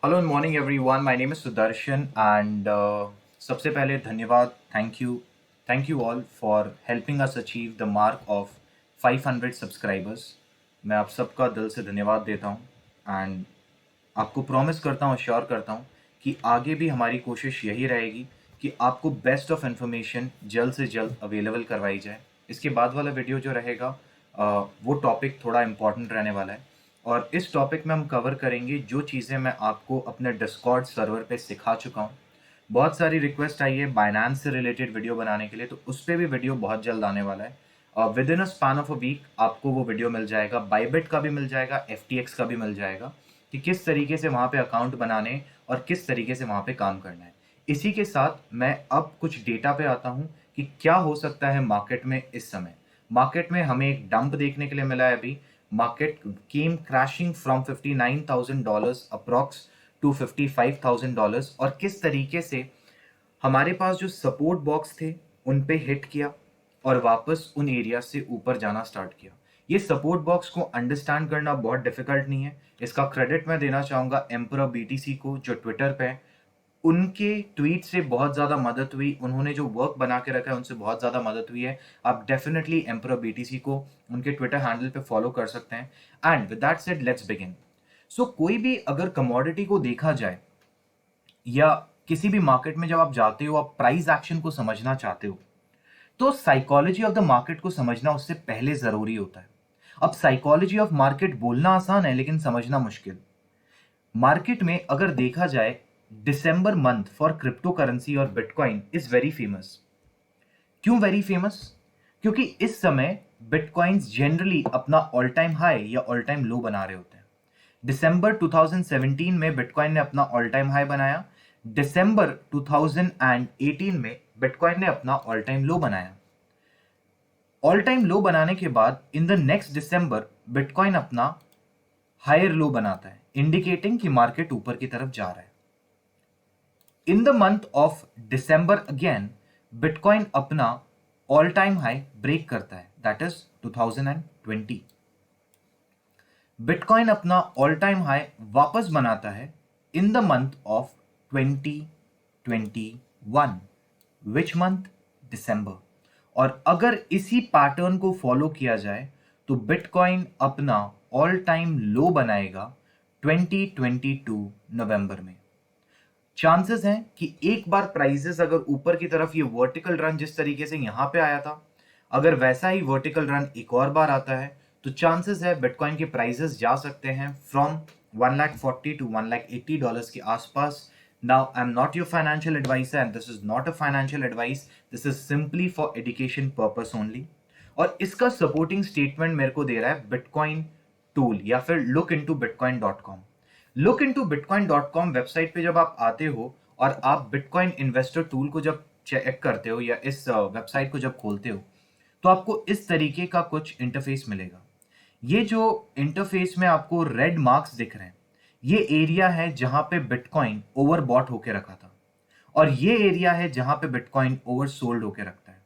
Hello and morning everyone, my name is Sudarshan and सबसे पहले धन्यवाद, thank you all for helping us achieve the mark of 500 subscribers. मैं आप सबका दिल से धन्यवाद देता हूँ एंड आपको प्रॉमिस करता हूँ, श्योर करता हूँ कि आगे भी हमारी कोशिश यही रहेगी कि आपको बेस्ट ऑफ इन्फॉर्मेशन जल्द से जल्द अवेलेबल करवाई जाए। इसके बाद वाला वीडियो जो रहेगा वो टॉपिक थोड़ा इम्पॉर्टेंट रहने वाला है और इस टॉपिक में हम कवर करेंगे जो चीज़ें मैं आपको अपने डिस्कॉर्ड सर्वर पे सिखा चुका हूँ। बहुत सारी रिक्वेस्ट आई है बाइनेंस से रिलेटेड वीडियो बनाने के लिए, तो उस पर भी वीडियो बहुत जल्द आने वाला है। Within a span of a week आपको वो वीडियो मिल जाएगा, बाइबिट का भी मिल जाएगा, FTX का भी मिल जाएगा कि किस तरीके से वहाँ पे अकाउंट बनाने और किस तरीके से वहाँ पे काम करना है। इसी के साथ मैं अब कुछ डेटा पे आता हूँ कि क्या हो सकता है मार्केट में इस समय। मार्केट में हमें एक डंप देखने के लिए मिला है अभी। Market came crashing from $59,000 approx to $55,000 और किस तरीके से हमारे पास जो सपोर्ट बॉक्स थे उन पे हिट किया और वापस उन एरिया से ऊपर जाना स्टार्ट किया। ये सपोर्ट बॉक्स को अंडरस्टैंड करना बहुत डिफिकल्ट नहीं है। इसका क्रेडिट मैं देना चाहूँगा एम्परर BTC को, जो ट्विटर पे है। उनके ट्वीट से बहुत ज़्यादा मदद हुई, उन्होंने जो वर्क बना के रखा है उनसे बहुत ज़्यादा मदद हुई है। आप डेफिनेटली एम्परर BTC को उनके ट्विटर हैंडल पे फॉलो कर सकते हैं। And with that said let's begin. So कोई भी अगर कमोडिटी को देखा जाए या किसी भी मार्केट में जब आप जाते हो, आप प्राइस एक्शन को समझना चाहते हो, तो साइकोलॉजी ऑफ द मार्केट को समझना उससे पहले जरूरी होता है। अब साइकोलॉजी ऑफ मार्केट बोलना आसान है लेकिन समझना मुश्किल। मार्केट में अगर देखा जाए, दिसंबर मंथ फॉर क्रिप्टो करेंसी और बिटकॉइन इज वेरी फेमस। क्यों वेरी फेमस? क्योंकि इस समय बिटकॉइंस जनरली अपना ऑल टाइम हाई या ऑल टाइम लो बना रहे होते हैं। दिसंबर 2017 में बिटकॉइन ने अपना ऑल टाइम हाई बनाया। दिसंबर 2018 में बिटकॉइन ने अपना ऑल टाइम लो बनाया। ऑल टाइम लो बनाने के बाद in the next December bitcoin अपना हायर लो बनाता है, इंडिकेटिंग कि मार्केट ऊपर की तरफ जा रहा है। In the month of December again bitcoin अपना ऑल टाइम हाई ब्रेक करता है, दैट इज 2020। बिटकॉइन अपना ऑल टाइम हाई वापस बनाता है in the month of 2021। Which month? December. और अगर इसी पैटर्न को फॉलो किया जाए तो बिटकॉइन अपना ऑल टाइम लो बनाएगा 2022 नवंबर में। चांसेस हैं कि एक बार प्राइसेस अगर ऊपर की तरफ, ये वर्टिकल रन जिस तरीके से यहां पे आया था, अगर वैसा ही वर्टिकल रन एक और बार आता है तो चांसेस है बिटकॉइन के प्राइसेस जा सकते हैं फ्रॉम 140 टू $180 के आसपास। Now I am not your financial adviser and this is not a financial advice, this is simply for education purpose only. और इसका सपोर्टिंग स्टेटमेंट मेरे को दे रहा है बिटकॉइन टूल या फिर lookintobitcoin.com। lookintobitcoin.com वेबसाइट पे जब आप आते हो और आप बिटकॉइन इन्वेस्टर टूल को जब चेक करते हो या इस वेबसाइट को जब खोलते हो तो आपको इस तरीके का कुछ इंटरफेस मिलेगा। ये जो इंटरफेस में आपको रेड मार्क्स दिख रहे हैं, ये एरिया है जहां पे बिटकॉइन ओवरबॉट होके रखा था और ये एरिया है जहां पे बिटकॉइन ओवरसोल्ड होके रखता है।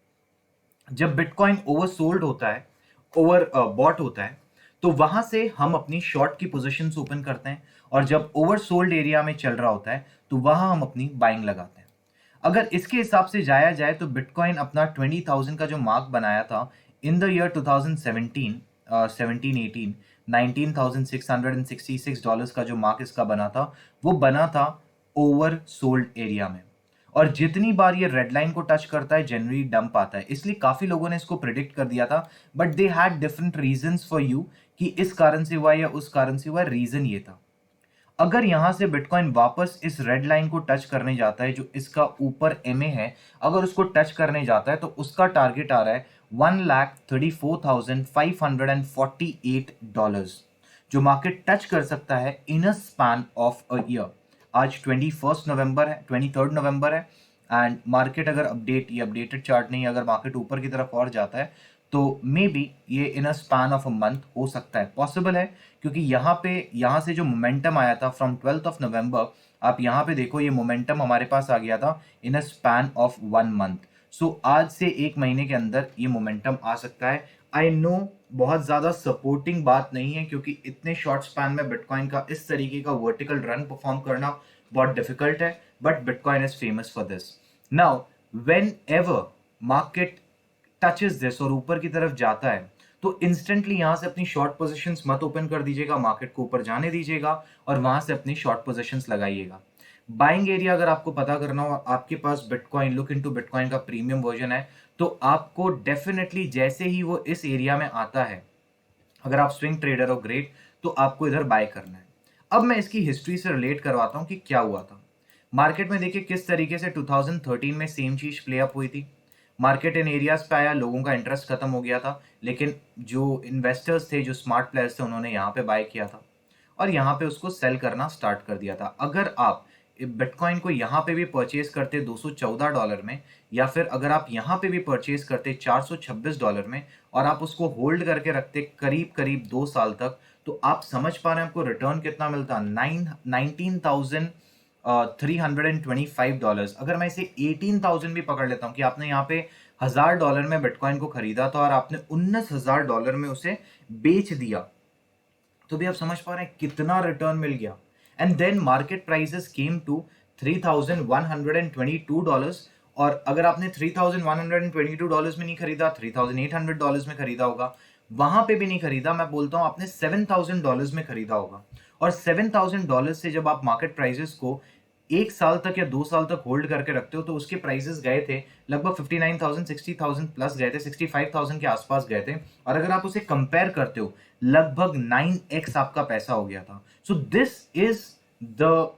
जब बिटकॉइन ओवरसोल्ड होता है, ओवर बॉट होता है, तो वहां से हम अपनी शॉर्ट की पोजीशंस ओपन करते हैं और जब ओवरसोल्ड एरिया में चल रहा होता है तो वहां हम अपनी बाइंग लगाते हैं। अगर इसके हिसाब से जाया जाए तो बिटकॉइन अपना 20,000 का जो मार्क बनाया था इन द ईयर 2017, 17-18, $19,666 का जो मार्क इसका बना था, वो बना था ओवर सोल्ड एरिया में। और जितनी बार ये रेड लाइन को टच करता है जनरली डंप आता है, इसलिए काफी लोगों ने इसको प्रिडिक्ट कर दिया था, but they had different reasons for you कि इस कारण से हुआ या उस कारण से हुआ। रीजन ये था, अगर यहां से बिटकॉइन वापस इस रेड लाइन को टच करने जाता है जो इसका ऊपर MA है, अगर उसको टच करने जाता है तो उसका टारगेट आ रहा है $1,34,548, जो मार्केट टच कर सकता है in a span of a year. आज 21 नवंबर है, 23 नवंबर है एंड मार्केट अगर अपडेट, ये अपडेटेड चार्ट नहीं, अगर मार्केट ऊपर की तरफ और जाता है तो मे बी ये in a span of a month हो सकता है, पॉसिबल है। क्योंकि यहाँ से जो मोमेंटम आया था फ्रॉम 12 नवंबर, आप यहाँ पे देखो ये मोमेंटम हमारे पास आ गया था इन अ स्पैन ऑफ 1 मंथ। सो आज से एक महीने के अंदर ये मोमेंटम आ सकता है आई नो बहुत ज़्यादा सपोर्टिंग बात नहीं है, क्योंकि इतने शॉर्ट स्पैन में बिटकॉइन का इस तरीके का वर्टिकल रन परफॉर्म करना बहुत डिफिकल्ट है, but bitcoin is famous for this. Now when ever market touches this और ऊपर की तरफ जाता है, तो इंस्टेंटली यहां से अपनी शॉर्ट पोजीशंस मत ओपन कर दीजिएगा, मार्केट को ऊपर जाने दीजिएगा और वहां से अपनी शॉर्ट पोजीशंस लगाइएगा। बाइंग एरिया अगर आपको पता करना हो, आपके पास बिटकॉइन लुक इनटू बिटकॉइन का प्रीमियम वर्जन है, तो आपको डेफिनेटली जैसे ही वो इस एरिया में आता है, अगर आप स्विंग ट्रेडर हो ग्रेट, तो आपको इधर बाय करना है। अब मैं इसकी हिस्ट्री से रिलेट करवाता हूं कि क्या हुआ था मार्केट में। देखिए किस तरीके से 2013 में सेम चीज प्ले अप हुई थी। मार्केट इन एरियाज पे आया, लोगों का इंटरेस्ट खत्म हो गया था, लेकिन जो इन्वेस्टर्स थे, जो स्मार्ट प्लेयर्स थे, उन्होंने यहाँ पे बाय किया था और यहाँ पे उसको सेल करना स्टार्ट कर दिया था। अगर आप बिटकॉइन को यहाँ पे भी परचेज करते $214 में, या फिर अगर आप यहाँ पे भी परचेज करते $426 में और आप उसको होल्ड करके रखते करीब करीब 2 साल तक, तो आप समझ पा रहे हैं आपको रिटर्न कितना मिलता। 19,325 डॉलर्स। अगर मैं इसे 18,000 भी पकड़ लेता हूँ कि आपने यहाँ पे $1,000 में बिटकॉइन को खरीदा था और आपने $19,000 में उसे बेच दिया, तो भी आप समझ पा रहे हैं कितना रिटर्न मिल गया। And then market prices came to $3,122, और अगर आपने $3,122 में नहीं खरीदा, $3,800 में खरीदा होगा, वहां पे भी नहीं खरीदा, मैं बोलता हूं आपने $7,000 में खरीदा होगा। और $7,000 से जब आप मार्केट प्राइसेस को 1 साल तक या 2 साल तक होल्ड करके रखते हो, तो उसके प्राइसेस गए थे लगभग 59,000 60,000 प्लस गए थे, 65,000 के आसपास गए थे। और अगर आप उसे कंपेयर करते हो, लगभग 9x आपका पैसा हो गया था। So this is the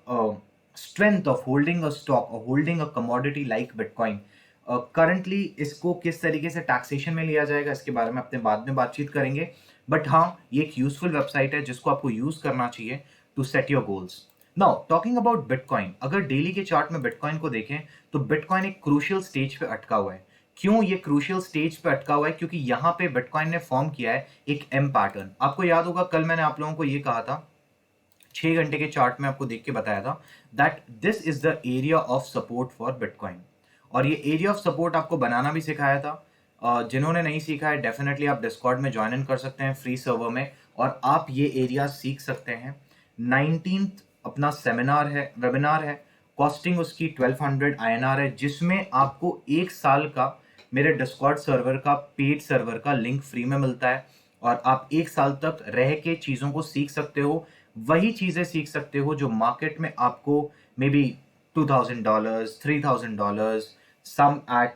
strength of holding a stock और holding a commodity like bitcoin. Currently इसको किस तरीके से टैक्सेशन में लिया जाएगा, इसके बारे में अपने बाद में बातचीत करेंगे। बट हाँ, ये एक यूजफुल वेबसाइट है जिसको आपको यूज करना चाहिए to set your goals. Now talking about bitcoin, अगर डेली के चार्ट में बिटकॉइन को देखें, तो बिटकॉइन एक क्रूशियल स्टेज पे अटका हुआ है। क्यों ये क्रूशियल स्टेज पे अटका हुआ है? क्योंकि यहाँ पे बिटकॉइन ने फॉर्म किया है एक एम पैटर्न। आपको याद होगा कल मैंने आप लोगों को ये कहा था, 6 घंटे के चार्ट में आपको देख के बताया था that this is the area of support for bitcoin. और ये एरिया ऑफ सपोर्ट आपको बनाना भी सिखाया था। जिन्होंने नहीं सीखा है, डेफिनेटली आप डिस्कॉर्ड में ज्वाइन इन कर सकते हैं फ्री सर्वर में, और आप ये एरिया सीख सकते हैं। 19th अपना सेमिनार है, वेबिनार है, कॉस्टिंग उसकी 1200 INR है, जिसमें आपको 1 साल का मेरे डिस्कॉर्ड सर्वर का पेड सर्वर का लिंक फ्री में मिलता है, और आप 1 साल तक रह के चीज़ों को सीख सकते हो। वही चीज़ें सीख सकते हो जो मार्केट में आपको maybe $2,000 $3,000 some at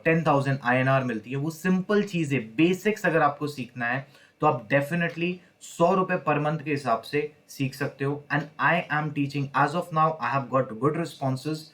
10,000 INR मिलती है। वो सिंपल चीज़ें, बेसिक्स अगर आपको सीखना है, तो आप डेफिनेटली ₹100 पर मंथ के हिसाब से सीख सकते हो। And I am teaching as of now, I have got good responses.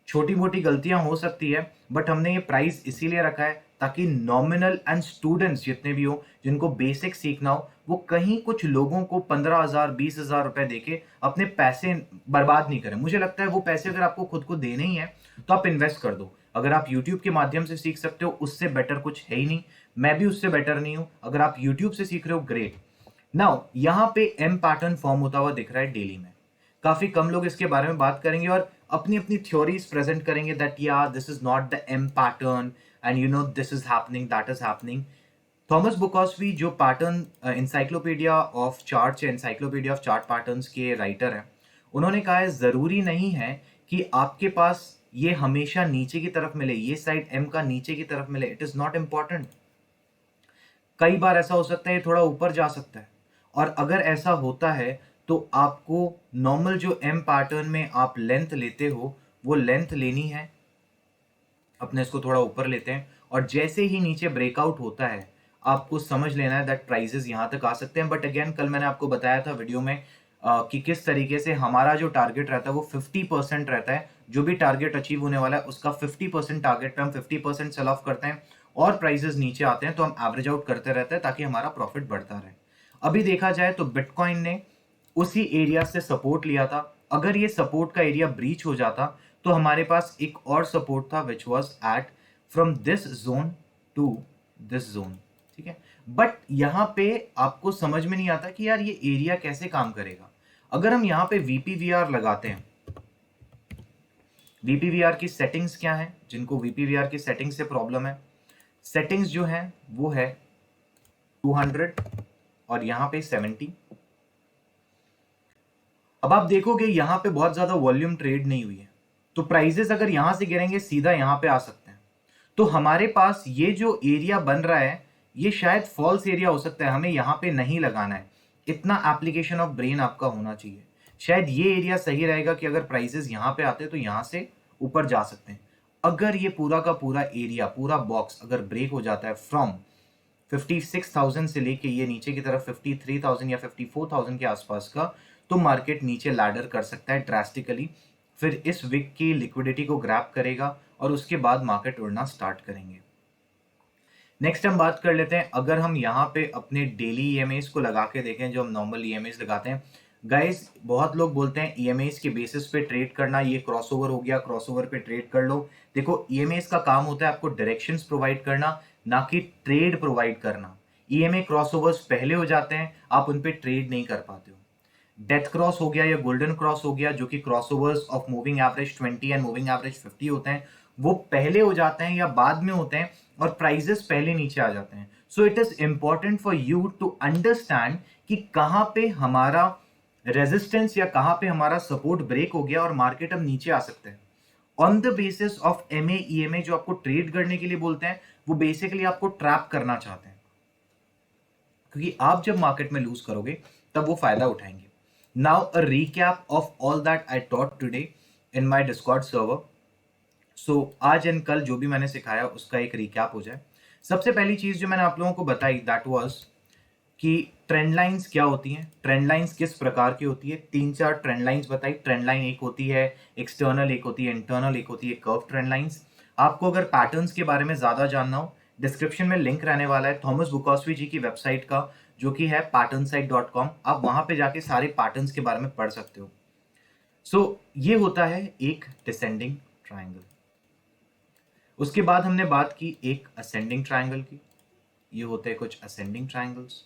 छोटी मोटी गलतियां हो सकती है, बट हमने ये प्राइस इसीलिए रखा है ताकि नॉमिनल एंड स्टूडेंट्स जितने भी हो, जिनको बेसिक सीखना हो, वो कहीं कुछ लोगों को 15,000 20,000 रुपए देके अपने पैसे बर्बाद नहीं करें। मुझे लगता है वो पैसे अगर आपको खुद को देने ही है, तो आप इन्वेस्ट कर दो। अगर आप यूट्यूब के माध्यम से सीख सकते हो, उससे बेटर कुछ है ही नहीं। मैं भी उससे बेटर नहीं हूं। अगर आप यूट्यूब से सीख रहे हो, ग्रेट। नाउ यहाँ पे एम पैटर्न फॉर्म होता हुआ दिख रहा है डेली में। काफी कम लोग इसके बारे में बात करेंगे और अपनी अपनी थ्योरीज प्रेजेंट करेंगे दैट या this is not the M pattern and you know this is happening, that is happening. Thomas Bulkowski जो पैटर्न इंसाइक्लोपीडिया ऑफ चार्ट्स या इंसाइक्लोपीडिया ऑफ चार्ट पैटर्न्स के राइटर हैं, उन्होंने कहा है जरूरी नहीं है कि आपके पास ये हमेशा नीचे की तरफ मिले, ये साइड एम का नीचे की तरफ मिले। It is not important. कई बार ऐसा हो सकता है ये थोड़ा ऊपर जा सकता है, और अगर ऐसा होता है तो आपको नॉर्मल जो एम पैटर्न में आप लेंथ लेते हो, वो लेंथ लेनी है। अपने इसको थोड़ा ऊपर लेते हैं, और जैसे ही नीचे ब्रेकआउट होता है, आपको समझ लेना है दैट प्राइसेस यहां तक आ सकते हैं। बट अगेन, कल मैंने आपको बताया था वीडियो में कि किस तरीके से हमारा जो टारगेट रहता है वो 50% रहता है। जो भी टारगेट अचीव होने वाला है उसका 50% टारगेट पे हम 50% सेल ऑफ करते हैं, और प्राइसेस नीचे आते हैं तो हम एवरेज आउट करते रहते हैं ताकि हमारा प्रॉफिट बढ़ता रहे। अभी देखा जाए तो बिटकॉइन ने उसी एरिया से सपोर्ट लिया था। अगर ये सपोर्ट का एरिया ब्रीच हो जाता, तो हमारे पास एक और सपोर्ट था which was at from this zone to this zone. ठीक है, बट यहां पे आपको समझ में नहीं आता कि यार ये एरिया कैसे काम करेगा। अगर हम यहां पे वीपीवीआर लगाते हैं, वीपीवीआर की सेटिंग्स क्या है, जिनको वीपीवीआर की सेटिंग्स से प्रॉब्लम है, सेटिंग्स जो है वो है 200 और यहाँ पे 70। अब आप देखोगे यहाँ पे बहुत ज्यादा वॉल्यूम ट्रेड नहीं हुई है, तो प्राइजेस अगर यहां से गिरेंगे सीधा यहाँ पे आ सकते हैं। तो हमारे पास ये जो एरिया बन रहा है ये शायद फॉल्स एरिया हो सकता है, हमें यहाँ पे नहीं लगाना है। इतना एप्लीकेशन ऑफ ब्रेन आपका होना चाहिए। शायद ये एरिया सही रहेगा कि अगर प्राइसेस यहाँ पे आते तो यहाँ से ऊपर जा सकते हैं। अगर ये पूरा का पूरा एरिया, पूरा बॉक्स अगर ब्रेक हो जाता है फ्रॉम 56,000 से लेके ये नीचे की तरफ 53,000 या 54,000 के आसपास का, तो मार्केट नीचे लैडर कर सकता है ड्रास्टिकली। फिर इस विक की लिक्विडिटी को ग्रैब करेगा और उसके बाद मार्केट उड़ना स्टार्ट करेंगे। नेक्स्ट हम बात कर लेते हैं, अगर हम यहाँ पे अपने डेली ईएमआईज को लगा के देखें, जो हम नॉर्मल ईएमआईज लगाते हैं। गाइस बहुत लोग बोलते हैं ईएमआईज के बेसिस पे ट्रेड करना, ये क्रॉसओवर हो गया, क्रॉसओवर पे ट्रेड कर लो। देखो ईएमआईज का काम होता है आपको डायरेक्शंस प्रोवाइड करना, ना कि ट्रेड प्रोवाइड करना। ईएमआई क्रॉसओवर्स पहले हो जाते हैं, आप उन पे ट्रेड नहीं कर पाते हो। डेथ क्रॉस हो गया या गोल्डन क्रॉस हो गया, जो कि crossovers of moving average 20 and moving average 50 होते हैं, वो पहले हो जाते हैं या बाद में होते हैं और प्राइजेस पहले नीचे आ जाते हैं। So it is important for you to understand कि कहां पे हमारा रेजिस्टेंस या कहां पे हमारा सपोर्ट ब्रेक हो गया और मार्केट अब नीचे आ सकते हैं। On the basis of MA EMA जो आपको ट्रेड करने के लिए बोलते हैं, वो बेसिकली आपको ट्रैप करना चाहते हैं, क्योंकि आप जब मार्केट में लूज करोगे तब वो फायदा उठाएंगे। Now a recap of all that I taught today in my Discord server. So आज एंड कल जो भी मैंने सिखाया उसका एक रिकैप हो जाए। सबसे पहली चीज जो मैंने आप लोगों को बताई दैट वाज कि ट्रेंड लाइंस क्या होती हैं, ट्रेंड लाइंस किस प्रकार की होती है। 3-4 ट्रेंड लाइंस बताई। ट्रेंड लाइन एक होती है एक्सटर्नल, एक होती है इंटरनल, एक होती है कर्व ट्रेंड लाइंस। आपको अगर पैटर्न्स के बारे में ज्यादा जानना हो, डिस्क्रिप्शन में लिंक रहने वाला है थॉमस बुकॉस्वी जी की वेबसाइट का, जो कि है patternsight.com। आप वहां पे जाके सारे पैटर्न्स के बारे में पढ़ सकते हो। सो ये होता है एक डिसेंडिंग ट्राइंगल। उसके बाद हमने बात की एक असेंडिंग ट्राइंगल की, ये होते हैं कुछ असेंडिंग ट्राइंगल्स।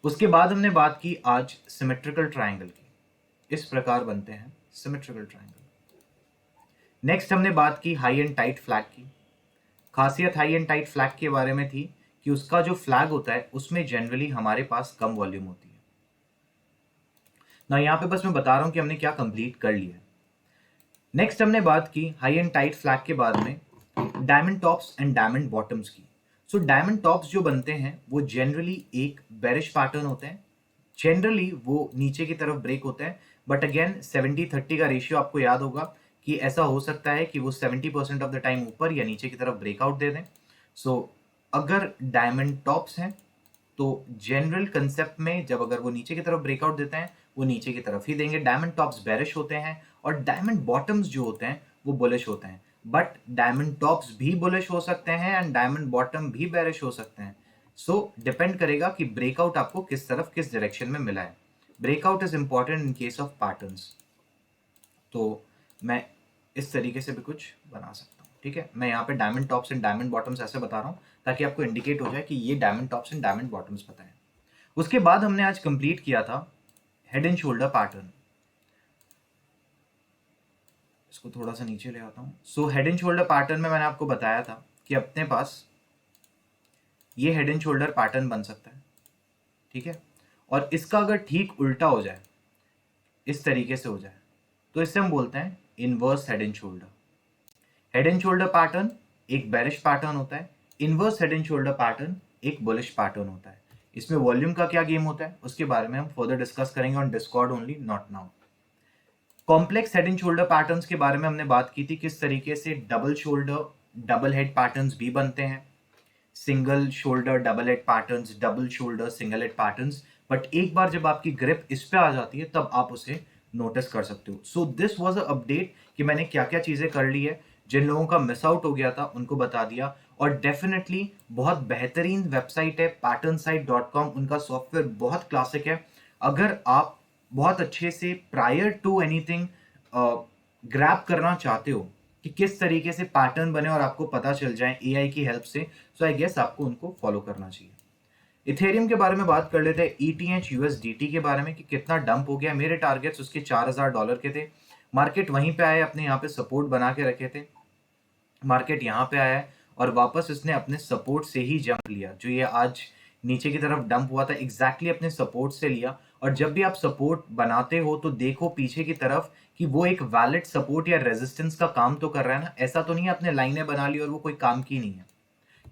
उसके बाद हमने बात की आज सिमेट्रिकल ट्राइंगल की, इस प्रकार बनते हैं सिमेट्रिकल ट्राइंगल। नेक्स्ट हमने बात की हाई एंड टाइट फ्लैग की। खासियत हाई एंड टाइट फ्लैग के बारे में थी कि उसका जो फ्लैग होता है उसमें जनरली हमारे पास कम वॉल्यूम होती है ना। यहां पे बस मैं बता रहा हूं कि हमने क्या कंप्लीट कर लिया है। नेक्स्ट हमने बात की हाई एंड टाइट फ्लैग के बाद में diamond tops and diamond bottoms की। सो डायमंड टॉप्स जो बनते हैं वो जनरली एक बेरिश पैटर्न होते हैं, जनरली वो नीचे की तरफ ब्रेक होते हैं। बट अगेन 70-30 का रेशियो आपको याद होगा कि ऐसा हो सकता है कि वो 70% ऑफ द टाइम ऊपर या नीचे की तरफ ब्रेकआउट दे दें। सो अगर डायमंड टॉप्स हैं तो जनरल कंसेप्ट में जब अगर वो नीचे की तरफ ब्रेकआउट देते हैं वो नीचे की तरफ ही देंगे। डायमंड टॉप्स बेरिश होते हैं और डायमंड बॉटम्स जो होते हैं वो बुलिश होते हैं। बट डायमंड टॉप्स भी बुलिश हो सकते हैं एंड डायमंड बॉटम भी बेरिश हो सकते हैं। सो डिपेंड करेगा कि ब्रेकआउट आपको किस तरफ, किस डायरेक्शन में मिला है। Breakout is important in case of patterns. तो मैं इस तरीके से भी कुछ बना सकता हूँ, ठीक है। मैं यहाँ पे diamond tops and diamond bottoms ऐसे बता रहा हूँ ताकि आपको इंडिकेट हो जाए कि ये diamond tops and diamond bottoms पता है। उसके बाद हमने आज कंप्लीट किया था हेड एंड शोल्डर पैटर्न। इसको थोड़ा सा नीचे ले आता हूँ। So head and shoulder pattern में मैंने आपको बताया था कि अपने पास ये हेड एंड शोल्डर पैटर्न बन सकता है, ठीक है। और इसका अगर ठीक उल्टा हो जाए, इस तरीके से हो जाए, तो इससे हम बोलते हैं inverse head and shoulder. Head and shoulder pattern एक बेरिश पैटर्न होता है, inverse head and shoulder pattern एक बुलिश पैटर्न होता है। इसमें वॉल्यूम का क्या गेम होता है उसके बारे में हम फर्दर डिस्कस करेंगे on Discord only, not now. Complex head and shoulder patterns के बारे में हमने बात की थी, किस तरीके से double shoulder double head patterns भी बनते हैं, single shoulder double head patterns, double shoulder single head patterns. But एक बार जब आपकी ग्रिप इस पे आ जाती है तब आप उसे नोटिस कर सकते हो। So this was a update कि मैंने क्या क्या चीजें कर ली है। जिन लोगों का मिस आउट हो गया था उनको बता दिया। और डेफिनेटली बहुत बेहतरीन वेबसाइट है patternsight.com, उनका सॉफ्टवेयर बहुत क्लासिक है। अगर आप बहुत अच्छे से प्रायर टू एनीथिंग ग्रैब करना चाहते हो कि किस तरीके से पैटर्न बने और आपको पता चल जाए एआई की हेल्प से, सो आई गेस आपको उनको फॉलो करना चाहिए। इथेरियम के बारे में बात कर लेते हैं, ETH USDT के बारे में कि कितना डंप हो गया। मेरे टारगेट्स उसके $4,000 के थे। मार्केट वहीं पे आए, अपने यहाँ पे सपोर्ट बना के रखे थे। मार्केट यहाँ पे आया है और वापस इसने अपने सपोर्ट से ही जंप लिया। जो ये आज नीचे की तरफ डंप हुआ था, एग्जैक्टली अपने सपोर्ट से लिया। और जब भी आप सपोर्ट बनाते हो तो देखो पीछे की तरफ कि वो एक वैलिड सपोर्ट या रेजिस्टेंस का काम तो कर रहा है ना। ऐसा तो नहीं है आपने लाइनें बना ली और वो कोई काम की नहीं है।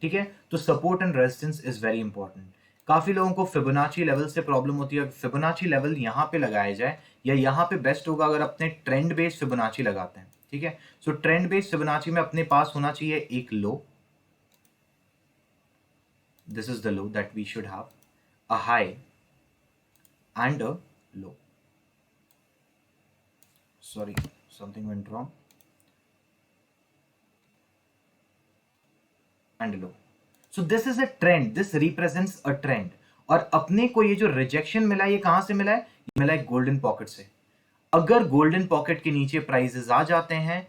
ठीक है, तो support and resistance is very important. काफी लोगों को फिबोनाची लेवल से प्रॉब्लम होती है। फिबोनाची लेवल यहाँ पे लगाया जाए या यहाँ पे बेस्ट होगा अगर अपने ट्रेंड बेस्ड फिबोनाची लगाते हैं। ठीक है, सो ट्रेंड बेस्ड फिबोनाची में अपने पास होना चाहिए एक low, this is the low that we should have, a high and a low. Sorry, something went wrong. And low. So this is a trend. This represents a trend. और अपने को ये जो रिजेक्शन मिला है ये कहां से मिला है? ये मिला है गोल्डन पॉकेट से। अगर गोल्डन पॉकेट के नीचे प्राइसेस आ जाते हैं,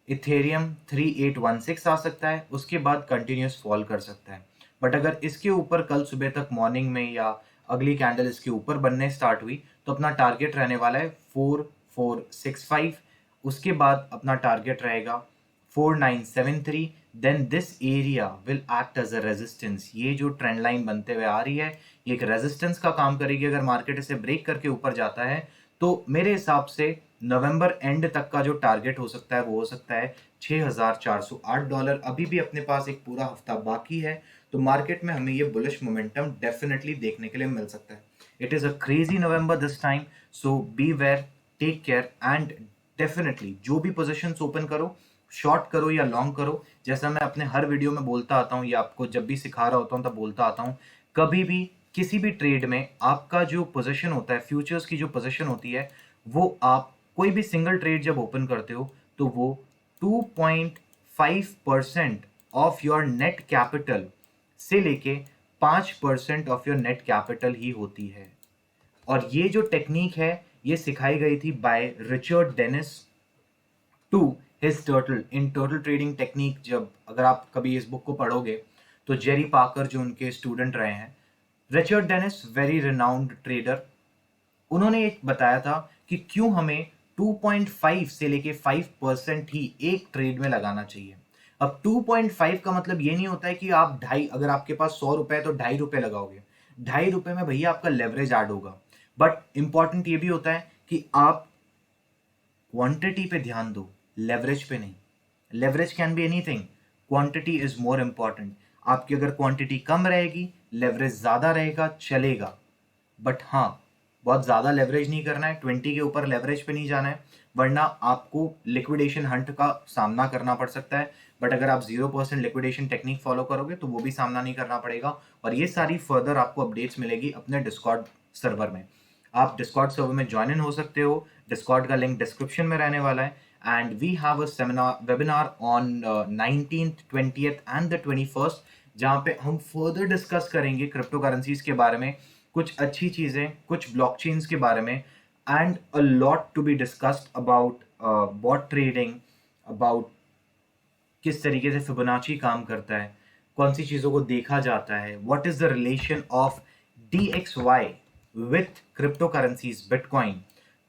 इथेरियम 3816 आ सकता है, उसके बाद कंटिन्यूस फॉल कर सकता है। बट अगर इसके ऊपर कल सुबह तक मॉर्निंग में या अगली कैंडल इसके ऊपर बनने स्टार्ट हुई तो अपना टारगेट रहने वाला है 4465। उसके बाद अपना टारगेट रहेगा 4973। Then this area will act as a resistance. ये जो ट्रेंड लाइन बनते हुए आ रही है ये एक रेजिस्टेंस का काम करेगी। अगर मार्केट इसे ब्रेक करके ऊपर जाता है तो मेरे हिसाब से नवंबर एंड तक का जो टारगेट हो सकता है वो हो सकता है $6408। अभी भी अपने पास एक पूरा हफ्ता बाकी है, तो मार्केट में हमें ये बुलिश मोमेंटम डेफिनेटली देखने के लिए मिल सकता है। It is a crazy November this time, so beware, take care and definitely जो भी पोजिशंस ओपन करो, शॉर्ट करो या लॉन्ग करो, जैसा मैं अपने हर वीडियो में बोलता आता हूँ या आपको जब भी सिखा रहा होता हूँ तब बोलता आता हूँ, कभी भी किसी भी ट्रेड में आपका जो पोजीशन होता है, फ्यूचर्स की जो पोजीशन होती है, वो आप कोई भी सिंगल ट्रेड जब ओपन करते हो तो वो 2.5% ऑफ योर नेट कैपिटल से लेके 5% ऑफ योर नेट कैपिटल ही होती है। और ये जो टेक्निक है ये सिखाई गई थी by Richard Dennis to his turtle in turtle trading technique. जब अगर आप कभी इस बुक को पढ़ोगे तो जेरी पाकर जो उनके स्टूडेंट रहे हैं, Richard Dennis very renowned trader, उन्होंने एक बताया था कि क्यों हमें 2.5 से लेके 5% ही एक ट्रेड में लगाना चाहिए। अब 2.5 का मतलब ये नहीं होता है कि आप ढाई, अगर आपके पास 100 रुपए है तो ₹2.5 लगाओगे। ₹2.5 में भैया आपका लेवरेज ऐड होगा। बट इंपॉर्टेंट ये भी होता है कि आप क्वांटिटी पे ध्यान दो, लेवरेज पे नहीं। Leverage can be anything, quantity is more important. आपकी अगर क्वांटिटी कम रहेगी, लेवरेज ज्यादा रहेगा, चलेगा। बट हाँ, बहुत ज्यादा लेवरेज नहीं करना है, 20 के ऊपर लेवरेज पे नहीं जाना है, वरना आपको लिक्विडेशन हंट का सामना करना पड़ सकता है। बट अगर आप 0% लिक्विडेशन टेक्निक फॉलो करोगे तो वो भी सामना नहीं करना पड़ेगा। और ये सारी फर्दर आपको अपडेट्स मिलेगी अपने डिस्कॉर्ड सर्वर में। आप डिस्कॉर्ड सर्वर में ज्वाइन इन हो सकते हो, डिस्कॉर्ड का लिंक डिस्क्रिप्शन में रहने वाला है। And we have a seminar webinar on 19th 20th and the 21st, जहाँ पे हम फर्दर डिस्कस करेंगे क्रिप्टो करेंसीज के बारे में, कुछ अच्छी चीजें, कुछ ब्लॉकचेन्स के बारे में, and a lot to be discussed about bot trading, about किस तरीके से फिबोनाची काम करता है, कौन सी चीजों को देखा जाता है, what is the relation of DXY with cryptocurrencies, Bitcoin,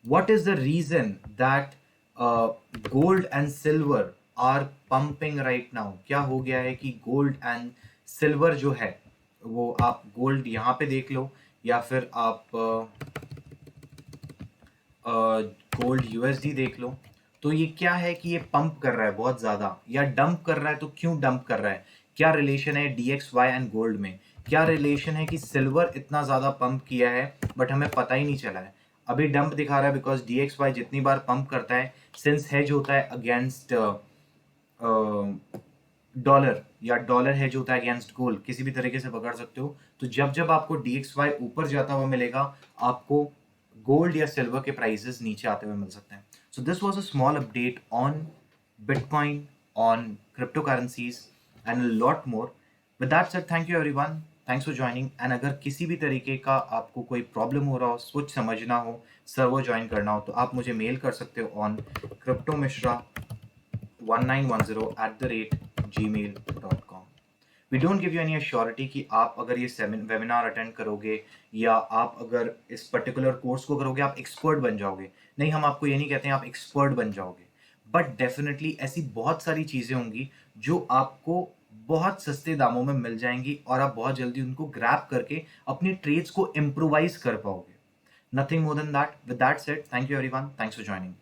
what is the reason that gold and silver are pumping right now। क्या हो गया है कि गोल्ड एंड सिल्वर जो है, वो आप गोल्ड यहाँ पे देख लो या फिर आप गोल्ड USD देख लो, तो ये क्या है कि ये पंप कर रहा है बहुत ज्यादा या डंप कर रहा है। तो क्यों डंप कर रहा है, क्या रिलेशन है DXY एंड गोल्ड में, क्या रिलेशन है कि सिल्वर इतना ज्यादा पंप किया है बट हमें पता ही नहीं चला है। अभी डंप दिखा रहा है बिकॉज DXY जितनी बार पंप करता है, सिंस हेज होता है अगेंस्ट डॉलर, या डॉलर हेज होता है अगेंस्ट गोल्ड, किसी भी तरीके से पकड़ सकते हो। तो जब जब आपको DXY ऊपर जाता हुआ मिलेगा, आपको गोल्ड या सिल्वर के प्राइसेस नीचे आते हुए मिल सकते हैं। So this was a small update on bitcoin, on crypto currencies and a lot more. With that said, thank you everyone, thanks for joining. And अगर किसी भी तरीके का आपको कोई प्रॉब्लम हो रहा हो, कुछ समझना हो, सर्वर ज्वाइन करना हो, तो आप मुझे मेल कर सकते हो on cryptomishra1910@gmail.com। We don't give you any assurity कि आप अगर ये वेबिनार अटेंड करोगे या आप अगर इस पर्टिकुलर कोर्स को करोगे आप एक्सपर्ट बन जाओगे। नहीं, हम आपको ये नहीं कहते हैं आप एक्सपर्ट बन जाओगे, बट डेफिनेटली ऐसी बहुत सारी चीजें होंगी जो आपको बहुत सस्ते दामों में मिल जाएंगी और आप बहुत जल्दी उनको ग्रैब करके अपनी ट्रेड्स को इम्प्रोवाइज कर पाओगे। Nothing more than that. With that said, thank you everyone, thanks for joining.